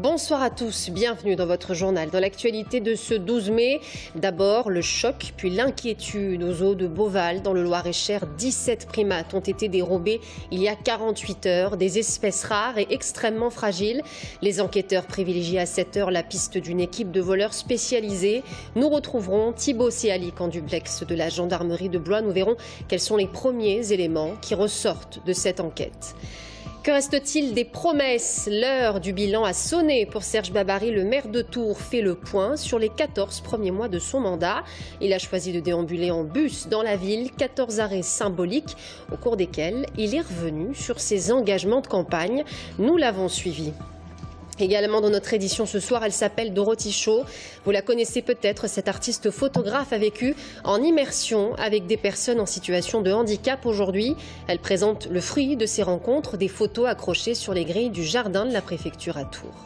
Bonsoir à tous, bienvenue dans votre journal. Dans l'actualité de ce 12 mai, d'abord le choc, puis l'inquiétude aux eaux de Beauval. Dans le Loir-et-Cher, 17 primates ont été dérobés il y a 48 heures, des espèces rares et extrêmement fragiles. Les enquêteurs privilégient à cette heure la piste d'une équipe de voleurs spécialisés. Nous retrouverons Thibaut Séalic en duplex de la gendarmerie de Blois. Nous verrons quels sont les premiers éléments qui ressortent de cette enquête. Que reste-t-il des promesses? L'heure du bilan a sonné pour Serge Babary. Le maire de Tours fait le point sur les 14 premiers mois de son mandat. Il a choisi de déambuler en bus dans la ville, 14 arrêts symboliques au cours desquels il est revenu sur ses engagements de campagne. Nous l'avons suivi. Également dans notre édition ce soir, elle s'appelle Dorothy Shaw. Vous la connaissez peut-être, cette artiste photographe a vécu en immersion avec des personnes en situation de handicap aujourd'hui. Elle présente le fruit de ses rencontres, des photos accrochées sur les grilles du jardin de la préfecture à Tours.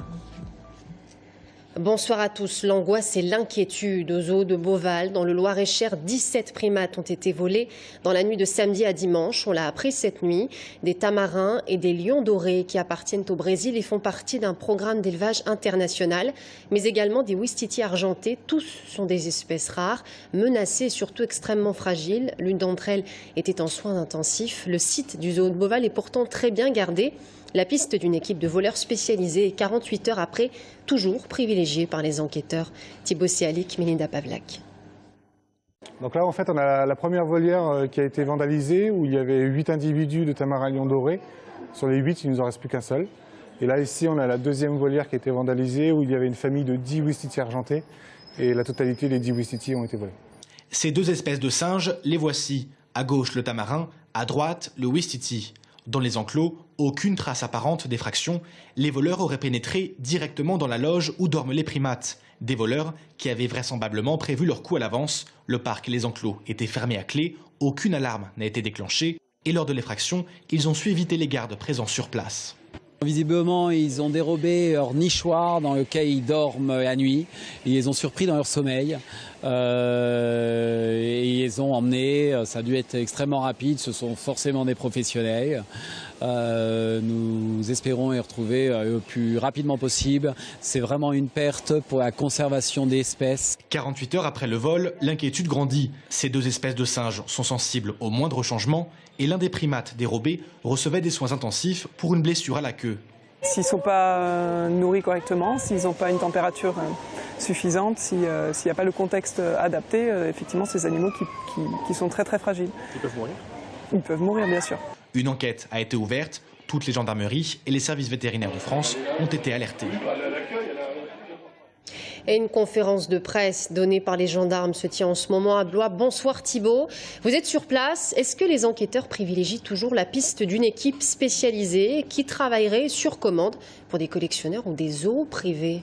Bonsoir à tous. L'angoisse et l'inquiétude aux eaux de Beauval. Dans le Loir-et-Cher, 17 primates ont été volés dans la nuit de samedi à dimanche. On l'a appris cette nuit. Des tamarins et des lions dorés qui appartiennent au Brésil et font partie d'un programme d'élevage international, mais également des ouistiti argentés. Tous sont des espèces rares, menacées et surtout extrêmement fragiles. L'une d'entre elles était en soins intensifs. Le site du zoo de Beauval est pourtant très bien gardé. La piste d'une équipe de voleurs spécialisés est 48 heures après, toujours privilégiée par les enquêteurs. Thibaut Séalic, Melinda Pavlak. Donc là, en fait, on a la première volière qui a été vandalisée, où il y avait 8 individus de tamarins lions dorés. Sur les 8, il ne nous en reste plus qu'un seul. Et là, ici, on a la deuxième volière qui a été vandalisée, où il y avait une famille de 10 ouistiti argentés. Et la totalité des 10 ouistiti ont été volés. Ces deux espèces de singes, les voici. À gauche, le tamarin, à droite, le ouistiti. Dans les enclos, aucune trace apparente d'effraction. Les voleurs auraient pénétré directement dans la loge où dorment les primates. Des voleurs qui avaient vraisemblablement prévu leur coup à l'avance. Le parc et les enclos étaient fermés à clé. Aucune alarme n'a été déclenchée. Et lors de l'effraction, ils ont su éviter les gardes présents sur place. Visiblement, ils ont dérobé leur nichoir dans lequel ils dorment la nuit. Ils les ont surpris dans leur sommeil. Et ils les ont emmenés. Ça a dû être extrêmement rapide. Ce sont forcément des professionnels. Nous espérons les retrouver le plus rapidement possible. C'est vraiment une perte pour la conservation des espèces. 48 heures après le vol, l'inquiétude grandit. Ces deux espèces de singes sont sensibles au moindre changement et l'un des primates dérobés recevait des soins intensifs pour une blessure à la queue. S'ils ne sont pas nourris correctement, s'ils n'ont pas une température suffisante, s'il n'y a pas le contexte adapté, effectivement, ces animaux qui sont très très fragiles. Ils peuvent mourir? Ils peuvent mourir, bien sûr. Une enquête a été ouverte. Toutes les gendarmeries et les services vétérinaires de France ont été alertés. Et une conférence de presse donnée par les gendarmes se tient en ce moment à Blois. Bonsoir Thibaut. Vous êtes sur place. Est-ce que les enquêteurs privilégient toujours la piste d'une équipe spécialisée qui travaillerait sur commande pour des collectionneurs ou des zoos privés ?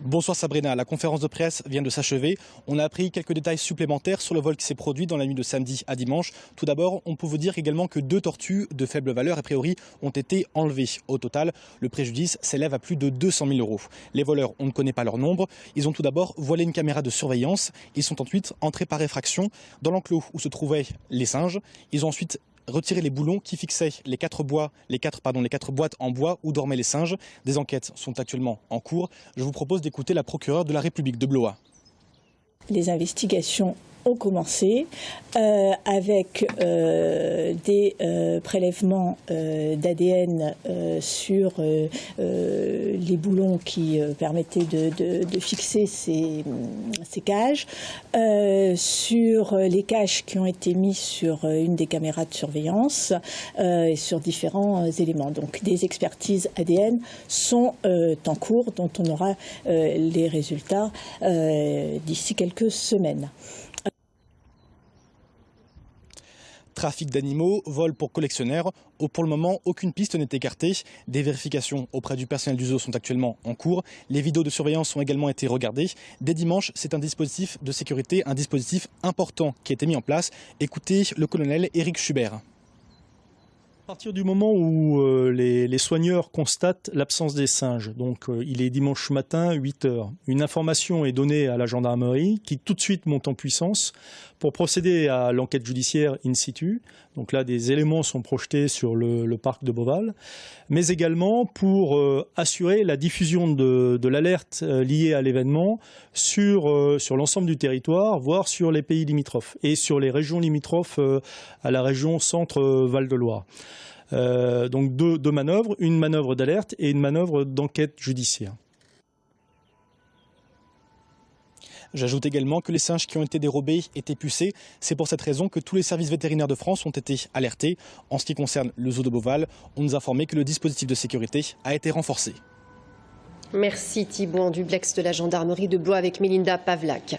Bonsoir Sabrina, la conférence de presse vient de s'achever. On a appris quelques détails supplémentaires sur le vol qui s'est produit dans la nuit de samedi à dimanche. Tout d'abord, on peut vous dire également que 2 tortues de faible valeur, a priori, ont été enlevées. Au total, le préjudice s'élève à plus de 200 000 €. Les voleurs, on ne connaît pas leur nombre. Ils ont tout d'abord voilé une caméra de surveillance. Ils sont ensuite entrés par effraction dans l'enclos où se trouvaient les singes. Ils ont ensuite retirer les boulons qui fixaient les quatre boîtes en bois où dormaient les singes. Des enquêtes sont actuellement en cours. Je vous propose d'écouter la procureure de la République de Blois. Les investigations ont commencé avec des prélèvements d'ADN sur les boulons qui permettaient de fixer ces cages, sur les cages qui ont été mis sur une des caméras de surveillance et sur différents éléments. Donc des expertises ADN sont en cours, dont on aura les résultats d'ici quelques semaines. Trafic d'animaux, vol pour collectionneurs. Pour le moment, aucune piste n'est écartée. Des vérifications auprès du personnel du zoo sont actuellement en cours. Les vidéos de surveillance ont également été regardées. Dès dimanche, c'est un dispositif de sécurité, un dispositif important qui a été mis en place. Écoutez le colonel Éric Schubert. partir du moment où les soigneurs constatent l'absence des singes, donc il est dimanche matin, 8 h, une information est donnée à la gendarmerie qui tout de suite monte en puissance pour procéder à l'enquête judiciaire in situ. Donc là, des éléments sont projetés sur le parc de Beauval, mais également pour assurer la diffusion de l'alerte liée à l'événement sur l'ensemble du territoire, voire sur les pays limitrophes et sur les régions limitrophes à la région Centre-Val-de-Loire. Donc deux manœuvres, une manœuvre d'alerte et une manœuvre d'enquête judiciaire. J'ajoute également que les singes qui ont été dérobés étaient pucés. C'est pour cette raison que tous les services vétérinaires de France ont été alertés. En ce qui concerne le zoo de Beauval, on nous a informé que le dispositif de sécurité a été renforcé. Merci Thibault en duplex de la gendarmerie de Blois avec Mélinda Pavlak.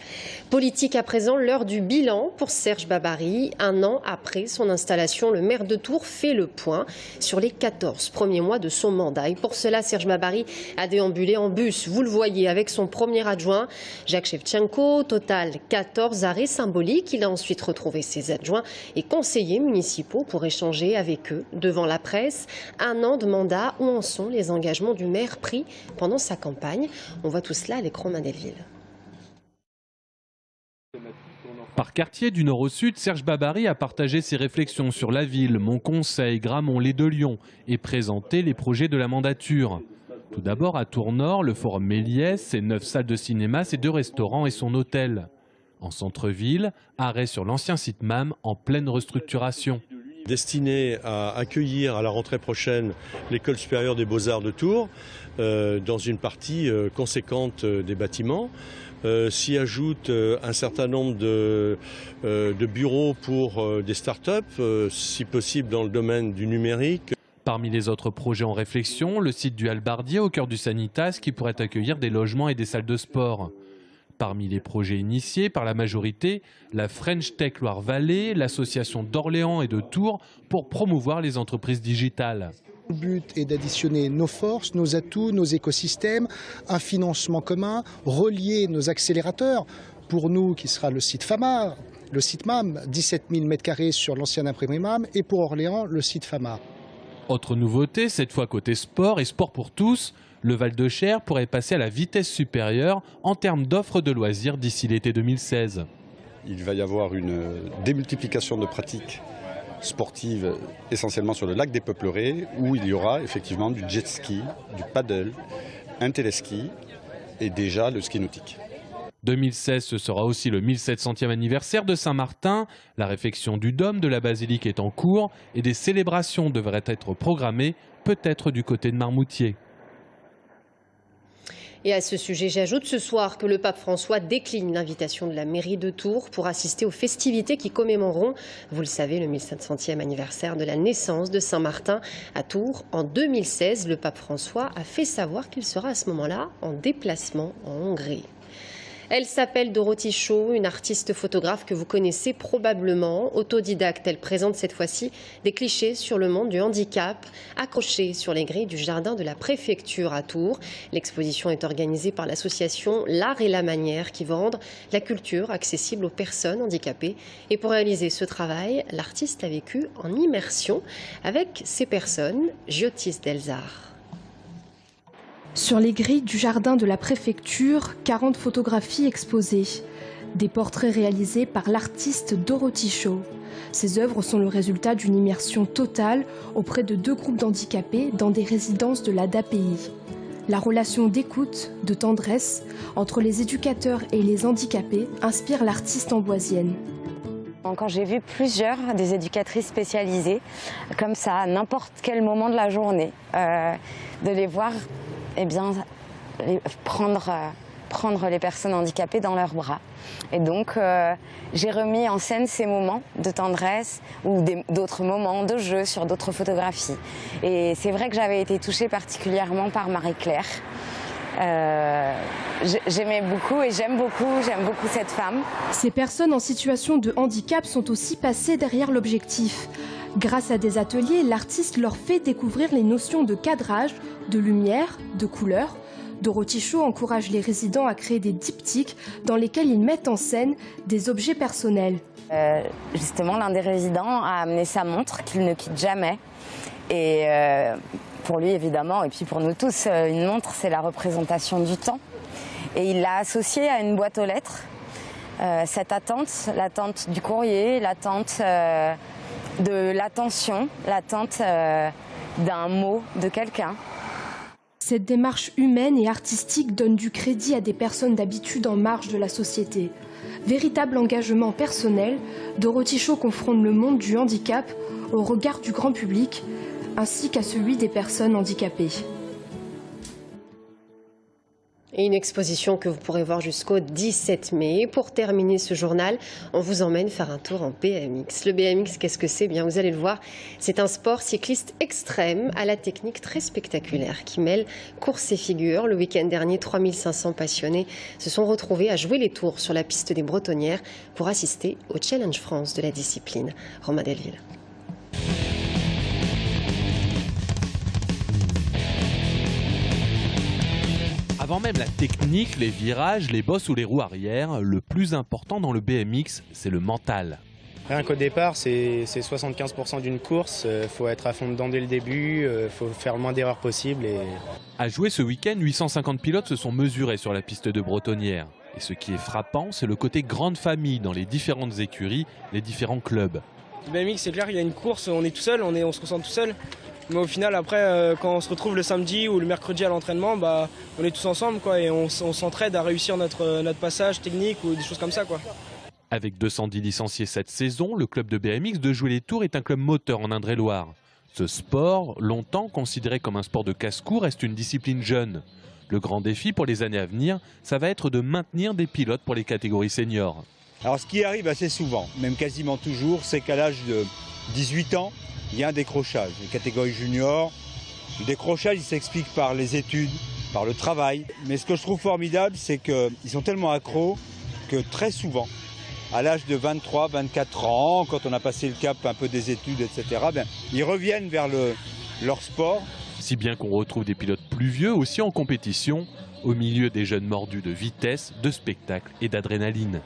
Politique à présent, l'heure du bilan pour Serge Babary. Un an après son installation, le maire de Tours fait le point sur les 14 premiers mois de son mandat. Et pour cela, Serge Babary a déambulé en bus, vous le voyez, avec son premier adjoint, Jacques Chevtchenko. Au total, 14 arrêts symboliques. Il a ensuite retrouvé ses adjoints et conseillers municipaux pour échanger avec eux devant la presse. Un an de mandat, où en sont les engagements du maire pris pendant sa campagne. On voit tout cela avec Romain Delville. Par quartier du nord au sud, Serge Babary a partagé ses réflexions sur la ville, Montconseil, Gramont, les Deux-Lions et présenté les projets de la mandature. Tout d'abord à Tours-Nord, le Forum Méliès, ses 9 salles de cinéma, ses 2 restaurants et son hôtel. En centre-ville, arrêt sur l'ancien site MAM en pleine restructuration. Destiné à accueillir à la rentrée prochaine l'École supérieure des beaux-arts de Tours, dans une partie conséquente des bâtiments. S'y ajoute un certain nombre de bureaux pour des start-up, si possible dans le domaine du numérique. Parmi les autres projets en réflexion, le site du Halbardier au cœur du Sanitas qui pourrait accueillir des logements et des salles de sport. Parmi les projets initiés par la majorité, la French Tech Loire-Vallée, l'association d'Orléans et de Tours pour promouvoir les entreprises digitales. Le but est d'additionner nos forces, nos atouts, nos écosystèmes, un financement commun, relier nos accélérateurs. Pour nous, qui sera le site FAMA, le site MAM, 17 000 m² sur l'ancienne imprimerie MAM, et pour Orléans, le site FAMA. Autre nouveauté, cette fois côté sport et sport pour tous, le Val-de-Cher pourrait passer à la vitesse supérieure en termes d'offres de loisirs d'ici l'été 2016. Il va y avoir une démultiplication de pratiques sportives essentiellement sur le lac des Peuplerets où il y aura effectivement du jet ski, du paddle, un téléski et déjà le ski nautique. 2016, ce sera aussi le 1700e anniversaire de Saint-Martin. La réfection du dôme de la basilique est en cours et des célébrations devraient être programmées, peut-être du côté de Marmoutier. Et à ce sujet, j'ajoute ce soir que le pape François décline l'invitation de la mairie de Tours pour assister aux festivités qui commémoreront, vous le savez, le 1700e anniversaire de la naissance de Saint-Martin à Tours. En 2016, le pape François a fait savoir qu'il sera à ce moment-là en déplacement en Hongrie. Elle s'appelle Dorothy Shaw, une artiste photographe que vous connaissez probablement. Autodidacte, elle présente cette fois-ci des clichés sur le monde du handicap, accrochés sur les grilles du jardin de la préfecture à Tours. L'exposition est organisée par l'association L'Art et la Manière qui veut rendre la culture accessible aux personnes handicapées. Et pour réaliser ce travail, l'artiste a vécu en immersion avec ces personnes, Giotis Delzar. Sur les grilles du jardin de la préfecture, 40 photographies exposées. Des portraits réalisés par l'artiste Dorothy Shaw. Ces œuvres sont le résultat d'une immersion totale auprès de 2 groupes d'handicapés dans des résidences de l'ADAPI. La relation d'écoute, de tendresse entre les éducateurs et les handicapés inspire l'artiste amboisienne. Quand j'ai vu plusieurs des éducatrices spécialisées, comme ça, à n'importe quel moment de la journée, de les voir prendre les personnes handicapées dans leurs bras. Et donc, j'ai remis en scène ces moments de tendresse ou d'autres moments de jeu sur d'autres photographies. Et c'est vrai que j'avais été touchée particulièrement par Marie-Claire. J'aimais beaucoup et j'aime beaucoup cette femme. Ces personnes en situation de handicap sont aussi passées derrière l'objectif. Grâce à des ateliers, l'artiste leur fait découvrir les notions de cadrage, de lumière, de couleur. Dorothy Shaw encourage les résidents à créer des diptyques dans lesquels ils mettent en scène des objets personnels. Justement, l'un des résidents a amené sa montre qu'il ne quitte jamais. Et pour lui, évidemment, et puis pour nous tous, une montre, c'est la représentation du temps. Et il l'a associée à une boîte aux lettres. Cette attente, l'attente du courrier, l'attente de l'attention, l'attente d'un mot de quelqu'un. Cette démarche humaine et artistique donne du crédit à des personnes d'habitude en marge de la société. Véritable engagement personnel, Dorothy Shaw confronte le monde du handicap au regard du grand public, ainsi qu'à celui des personnes handicapées. Et une exposition que vous pourrez voir jusqu'au 17 mai. Pour terminer ce journal, on vous emmène faire un tour en BMX. Le BMX, qu'est-ce que c'est? Bien, vous allez le voir, c'est un sport cycliste extrême à la technique très spectaculaire qui mêle course et figure. Le week-end dernier, 3500 passionnés se sont retrouvés à jouer les tours sur la piste des Bretonnières pour assister au Challenge France de la discipline. Romain Delville. Avant même la technique, les virages, les bosses ou les roues arrière, le plus important dans le BMX, c'est le mental. Rien qu'au départ, c'est 75% d'une course. Il faut être à fond dedans dès le début, il faut faire le moins d'erreurs possible. À jouer ce week-end, 850 pilotes se sont mesurés sur la piste de Bretonnières. Et ce qui est frappant, c'est le côté grande famille dans les différentes écuries, les différents clubs. Le BMX, c'est clair, il y a une course, on est tout seul, on se concentre tout seul. Mais au final, après, quand on se retrouve le samedi ou le mercredi à l'entraînement, on est tous ensemble quoi, et on s'entraide à réussir notre passage technique ou des choses comme ça, quoi. Avec 210 licenciés cette saison, le club de BMX de Jouer les Tours est un club moteur en Indre-et-Loire. Ce sport, longtemps considéré comme un sport de casse-cou, reste une discipline jeune. Le grand défi pour les années à venir, ça va être de maintenir des pilotes pour les catégories seniors. Alors ce qui arrive assez souvent, même quasiment toujours, c'est qu'à l'âge de 18 ans, il y a un décrochage. Les catégories juniors, le décrochage il s'explique par les études, par le travail. Mais ce que je trouve formidable, c'est qu'ils sont tellement accros que très souvent, à l'âge de 23, 24 ans, quand on a passé le cap un peu des études, etc., ils reviennent vers leur sport. Si bien qu'on retrouve des pilotes plus vieux aussi en compétition, au milieu des jeunes mordus de vitesse, de spectacle et d'adrénaline.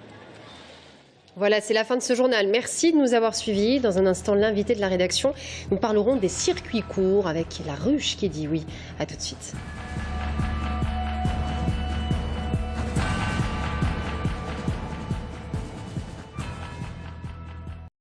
Voilà, c'est la fin de ce journal. Merci de nous avoir suivis. Dans un instant, l'invité de la rédaction. Nous parlerons des circuits courts avec la ruche qui dit oui. À tout de suite.